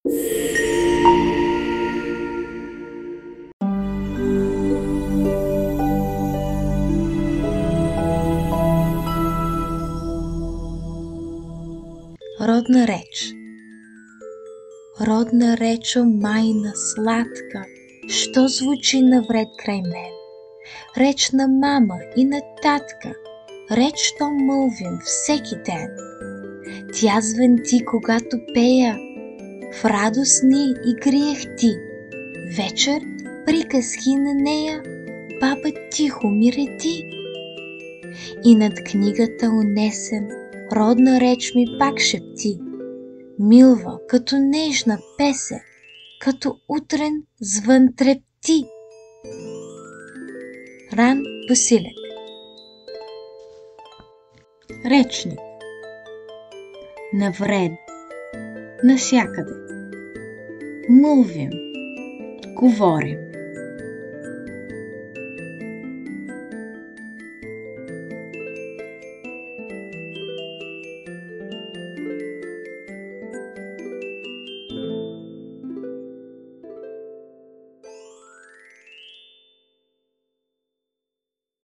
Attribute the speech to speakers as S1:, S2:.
S1: Родна реч. Родна речо майна сладка, що звучи навред край мен. Реч на мама и на татка, реч, що мълвим всеки ден. Тя звънти, когато пея, в радостни игри ехти. Вечер приказки на нея, баба тихо ми реди. И над книгата унесен, родна реч ми пак шепти. Милва, като нежна песен, като утрен звън трепти. Ран Василек. Речник. Навред, насякъде. Мълвим, говорим.